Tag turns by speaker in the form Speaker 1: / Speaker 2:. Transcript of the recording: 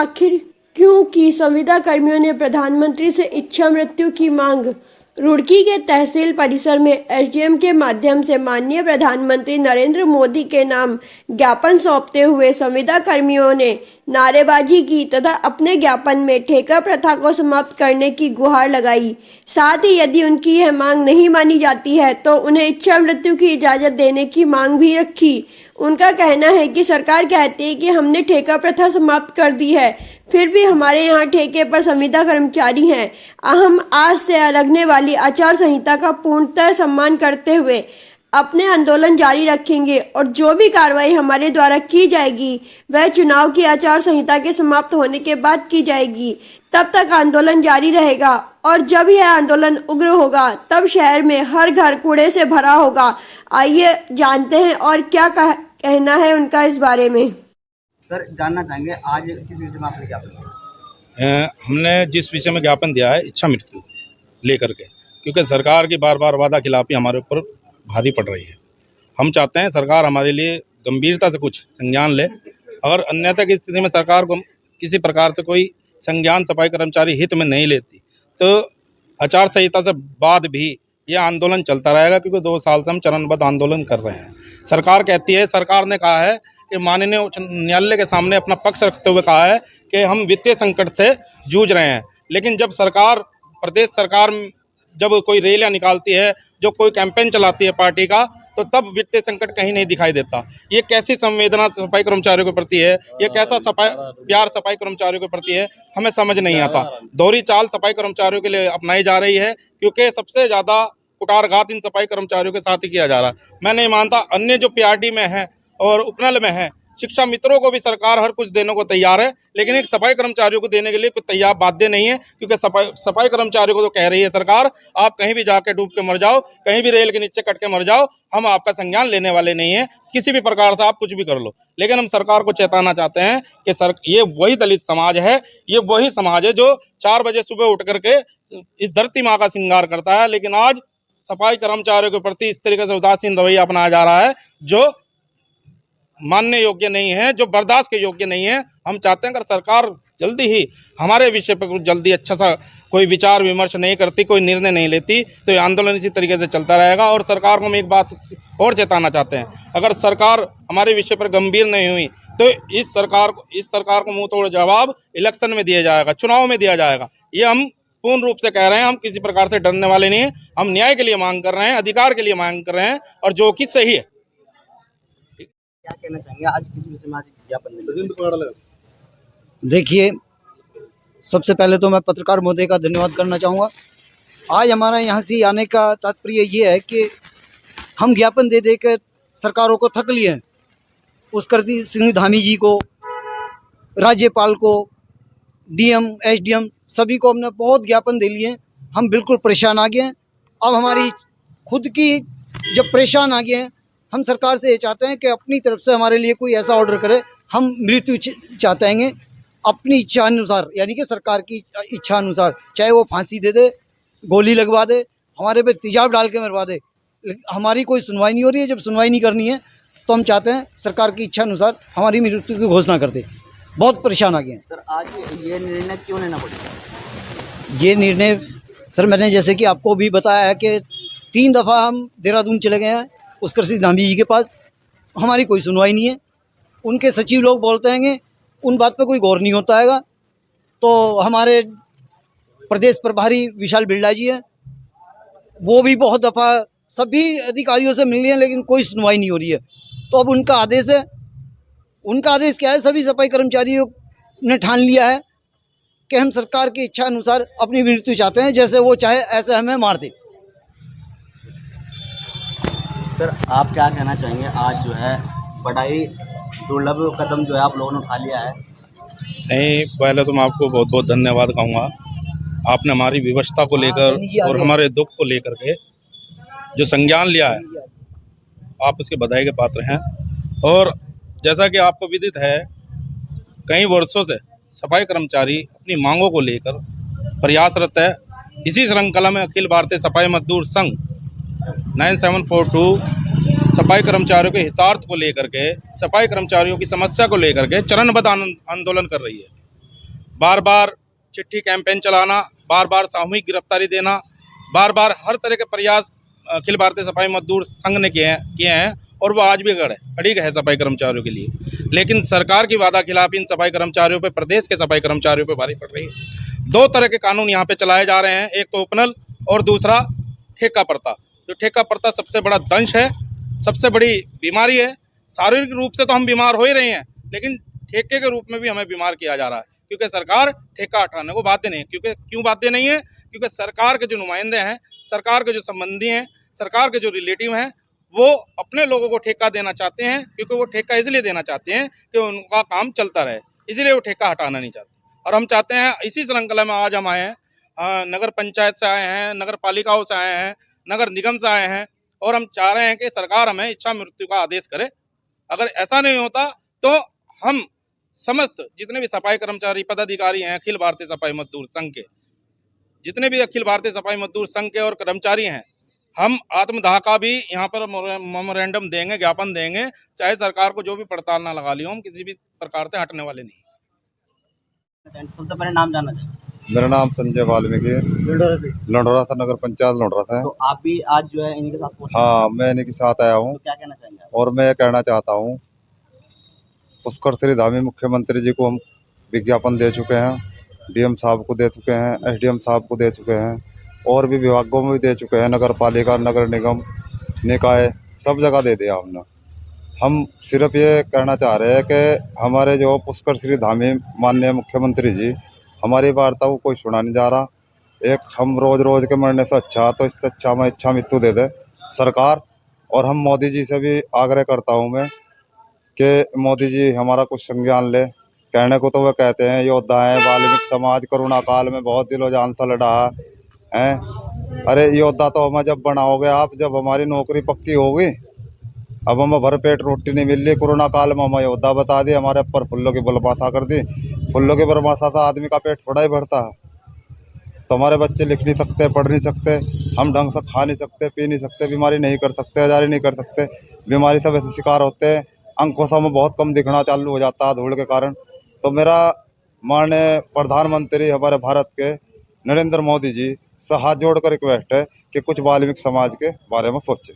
Speaker 1: आखिर क्यों की संविदा कर्मियों ने प्रधानमंत्री से इच्छा मृत्यु की मांग। रुड़की के तहसील परिसर में एसडीएम के माध्यम से माननीय प्रधानमंत्री नरेंद्र मोदी के नाम ज्ञापन सौंपते हुए संविदा कर्मियों ने नारेबाजी की तथा अपने ज्ञापन में ठेका प्रथा को समाप्त करने की गुहार लगाई। साथ ही यदि उनकी यह मांग नहीं मानी जाती है तो उन्हें इच्छा मृत्यु की इजाजत देने की मांग भी रखी। उनका कहना है कि सरकार कहती है कि हमने ठेका प्रथा समाप्त कर दी है, फिर भी हमारे यहाँ ठेके पर संविदा कर्मचारी हैं। हम आज से लगने वाली आचार संहिता का पूर्णतः सम्मान करते हुए अपने आंदोलन जारी रखेंगे और जो भी कार्रवाई हमारे द्वारा की जाएगी वह चुनाव की आचार संहिता के समाप्त होने के बाद की जाएगी। तब तक आंदोलन जारी रहेगा और जब यह आंदोलन उग्र होगा तब शहर में हर घर कूड़े से भरा होगा। आइए जानते हैं और क्या कहना है उनका इस बारे में।
Speaker 2: सर, जानना चाहेंगे आज किस विषय में आपने ज्ञापन दिया?
Speaker 3: हमने जिस विषय में ज्ञापन दिया है इच्छा मृत्यु लेकर के, क्योंकि सरकार की बार बार वादा खिलाफी हमारे ऊपर भारी पड़ रही है। हम चाहते हैं सरकार हमारे लिए गंभीरता से कुछ संज्ञान ले। अगर अन्यथा की स्थिति में सरकार को किसी प्रकार से कोई संज्ञान सफाई कर्मचारी हित में नहीं लेती तो आचार संहिता से बाद भी यह आंदोलन चलता रहेगा, क्योंकि 2 साल से हम चरणबद्ध आंदोलन कर रहे हैं। सरकार कहती है, सरकार ने कहा है कि माननीय उच्च न्यायालय के सामने अपना पक्ष रखते हुए कहा है कि हम वित्तीय संकट से जूझ रहे हैं, लेकिन जब सरकार प्रदेश सरकार जब कोई रैलियां निकालती है, जो कोई कैंपेन चलाती है पार्टी का, तो तब वित्तीय संकट कहीं नहीं दिखाई देता। ये कैसी संवेदना सफाई कर्मचारियों के प्रति है, ये कैसा प्यार सफाई कर्मचारियों के प्रति है, हमें समझ नहीं आता। दोहरी चाल सफाई कर्मचारियों के लिए अपनाई जा रही है, क्योंकि सबसे ज़्यादा कुटारघात इन सफाई कर्मचारियों के साथ ही किया जा रहा है। मैं नहीं मानता अन्य जो पीआरटी में है और उपनल में है, शिक्षा मित्रों को भी सरकार हर कुछ देने को तैयार है, लेकिन एक सफाई कर्मचारियों को देने के लिए कोई तैयार बाध्य नहीं है, क्योंकि सफाई कर्मचारियों को तो कह रही है सरकार, आप कहीं भी जाके डूब के मर जाओ, कहीं भी रेल के नीचे कट के मर जाओ, हम आपका संज्ञान लेने वाले नहीं है। किसी भी प्रकार से आप कुछ भी कर लो, लेकिन हम सरकार को चेताना चाहते हैं कि ये वही दलित समाज है, ये वही समाज है जो 4 बजे सुबह उठ करके इस धरती माँ का श्रृंगार करता है, लेकिन आज सफाई कर्मचारियों के प्रति इस तरीके से उदासीन रवैया अपनाया जा रहा है जो मानने योग्य नहीं है, जो बर्दाश्त के योग्य नहीं है। हम चाहते हैं अगर सरकार जल्दी ही हमारे विषय पर कुछ जल्दी अच्छा सा कोई विचार विमर्श नहीं करती, कोई निर्णय नहीं लेती, तो ये आंदोलन इसी तरीके से चलता रहेगा। और सरकार को हम एक बात और चेताना चाहते हैं, अगर सरकार हमारे विषय पर गंभीर नहीं हुई तो इस सरकार को मुंह तोड़ जवाब इलेक्शन में दिया जाएगा, चुनाव में दिया जाएगा। ये हम पूर्ण रूप से कह रहे हैं, हम किसी प्रकार से डरने वाले नहीं हैं। हम न्याय के लिए मांग कर रहे हैं, अधिकार के लिए मांग कर रहे हैं, और जो कि सही है।
Speaker 2: क्या कहना चाहेंगे आज किस विषय में आज ज्ञापन?
Speaker 4: देखिए, सबसे पहले तो मैं पत्रकार महोदय का धन्यवाद करना चाहूँगा। आज हमारा यहाँ से आने का तात्पर्य ये है कि हम ज्ञापन दे दे कर सरकारों को थक लिए हैं। उसकरती सिंह धामी जी को, राज्यपाल को, डीएम, एसडीएम सभी को हमने बहुत ज्ञापन दे लिए हैं। हम बिल्कुल परेशान आ गए हैं। अब हमारी खुद की जब परेशान आ गए हैं, हम सरकार से ये चाहते हैं कि अपनी तरफ से हमारे लिए कोई ऐसा ऑर्डर करे। हम मृत्यु चाहते हैं अपनी इच्छा अनुसार, यानी कि सरकार की इच्छा अनुसार, चाहे वो फांसी दे दे, गोली लगवा दे, हमारे पे तेजाब डाल के मरवा दे, हमारी कोई सुनवाई नहीं हो रही है। जब सुनवाई नहीं करनी है तो हम चाहते हैं सरकार की इच्छा अनुसार हमारी मृत्यु की घोषणा कर दे। बहुत परेशान आ गए हैं
Speaker 2: सर, आज ये निर्णय क्यों लेना पड़ा?
Speaker 4: ये निर्णय सर, मैंने जैसे कि आपको भी बताया है कि 3 दफ़ा हम देहरादून चले गए हैं उसकर सिंह धामी जी के पास, हमारी कोई सुनवाई नहीं है। उनके सचिव लोग बोलते हैं उन बात पे कोई गौर नहीं होता हैगा। तो हमारे प्रदेश प्रभारी विशाल बिरला जी हैं, वो भी बहुत दफ़ा सभी अधिकारियों से मिले हैं, लेकिन कोई सुनवाई नहीं हो रही है। तो अब उनका आदेश है। उनका आदेश क्या है? सभी सफाई कर्मचारियों ने ठान लिया है कि हम सरकार की इच्छा अनुसार अपनी मृत्यु चाहते हैं, जैसे वो चाहे ऐसे हमें मार दे।
Speaker 2: सर, आप क्या कहना चाहेंगे? आज जो है बड़ा ही दुर्लभ कदम जो है आप लोगों ने उठा लिया है।
Speaker 3: नहीं, पहले तो मैं आपको बहुत बहुत धन्यवाद कहूँगा। आपने हमारी विवशता को लेकर और हमारे दुख को लेकर के जो संज्ञान लिया है, आप उसके बधाई के पात्र हैं। और जैसा कि आपको विदित है, कई वर्षों से सफाई कर्मचारी अपनी मांगों को लेकर प्रयासरत है। इसी श्रृंखला में अखिल भारतीय सफाई मजदूर संघ 9742 सफाई कर्मचारियों के हितार्थ को लेकर के, सफाई कर्मचारियों की समस्या को लेकर के चरणबद्ध आंदोलन कर रही है। बार बार चिट्ठी कैंपेन चलाना, बार बार सामूहिक गिरफ्तारी देना, बार बार हर तरह के प्रयास अखिल भारतीय सफाई मजदूर संघ ने किए हैं और वो आज भी अड़िग है सफाई कर्मचारियों के लिए। लेकिन सरकार की वादा खिलाफी इन सफाई कर्मचारियों पे, प्रदेश के सफाई कर्मचारियों पे भारी पड़ रही है। दो तरह के कानून यहाँ पे चलाए जा रहे हैं, एक तो उपनल और दूसरा ठेका प्रथा। जो ठेका प्रथा सबसे बड़ा दंश है, सबसे बड़ी बीमारी है। शारीरिक रूप से तो हम बीमार हो ही रहे हैं, लेकिन ठेके के रूप में भी हमें बीमार किया जा रहा है, क्योंकि सरकार ठेका हटाने को बाध्य नहीं है। क्यों बाध्य नहीं है? क्योंकि सरकार के जो नुमाइंदे हैं, सरकार के जो संबंधी हैं, सरकार के जो रिलेटिव हैं, वो अपने लोगों को ठेका देना चाहते हैं। क्योंकि वो ठेका इसलिए देना चाहते हैं कि उनका काम चलता रहे, इसलिए वो ठेका हटाना नहीं चाहते। और हम चाहते हैं, इसी श्रृंखला में आज हम आए हैं, नगर पंचायत से आए हैं, नगर पालिकाओं से आए हैं, नगर निगम से आए हैं, और हम चाह रहे हैं कि सरकार हमें इच्छा मृत्यु का आदेश करे। अगर ऐसा नहीं होता तो हम समस्त जितने भी सफाई कर्मचारी पदाधिकारी हैं, अखिल भारतीय सफाई मजदूर संघ के जितने भी अखिल भारतीय सफाई मजदूर संघ के और कर्मचारी हैं, हम आत्मदाह का भी यहाँ पर मेमोरेंडम देंगे, ज्ञापन देंगे। चाहे सरकार को जो भी पड़ताल ना लगा ली हो, हम किसी भी प्रकार से हटने वाले नहीं।
Speaker 2: सबसे पहले नाम जानना चाहिए।
Speaker 5: मेरा नाम संजय वाल्मीकि है, लंडोरा था, नगर पंचायत लंडोरा था।
Speaker 2: तो आप भी आज जो है इन्हीं के साथ पहुंचे?
Speaker 5: हाँ, मैं इन्हीं के साथ आया हूँ।
Speaker 2: तो क्या कहना चाहेंगे आप?
Speaker 5: और मैं कहना चाहता हूँ, पुष्कर श्री धामी मुख्यमंत्री जी को हम विज्ञापन दे चुके हैं, डीएम साहब को दे चुके हैं, एसडीएम साहब को दे चुके हैं, और भी विभागों में भी दे चुके हैं, नगर पालिका, नगर निगम, निकाय, सब जगह दे दिया हमने। हम सिर्फ ये कहना चाह रहे हैं कि हमारे जो पुष्कर श्री धामी माननीय मुख्यमंत्री जी, हमारी वार्ता को कोई सुना नहीं जा रहा। एक हम रोज रोज के मरने से अच्छा, तो इससे अच्छा हमें इच्छा मृत्यु दे दे सरकार। और हम मोदी जी से भी आग्रह करता हूँ मैं कि मोदी जी हमारा कुछ संज्ञान ले। कहने को तो वह कहते हैं योद्धा हैं, वाल्मीकि समाज कोरोना काल में बहुत दिलो जान से लड़ा है। अरे योद्धा तो हमें जब बनाओगे आप, जब हमारी नौकरी पक्की होगी। अब हमें भर पेट रोटी नहीं मिल रही, कोरोना काल में हमें योद्धा बता दी, हमारे ऊपर फुल्लों की बलबासा कर दी। फुल्लों की बलबासा से आदमी का पेट थोड़ा ही भरता है। तो हमारे बच्चे लिख नहीं सकते, पढ़ नहीं सकते, हम ढंग से खा नहीं सकते, पी नहीं सकते, बीमारी नहीं कर सकते, आजारी नहीं कर सकते, बीमारी से वैसे शिकार होते हैं। अंकों में बहुत कम दिखना चालू हो जाता है धूल के कारण। तो मेरा माननीय प्रधानमंत्री हमारे भारत के नरेंद्र मोदी जी से हाथ जोड़कर रिक्वेस्ट है कि कुछ वाल्मीकि समाज के बारे में सोचें।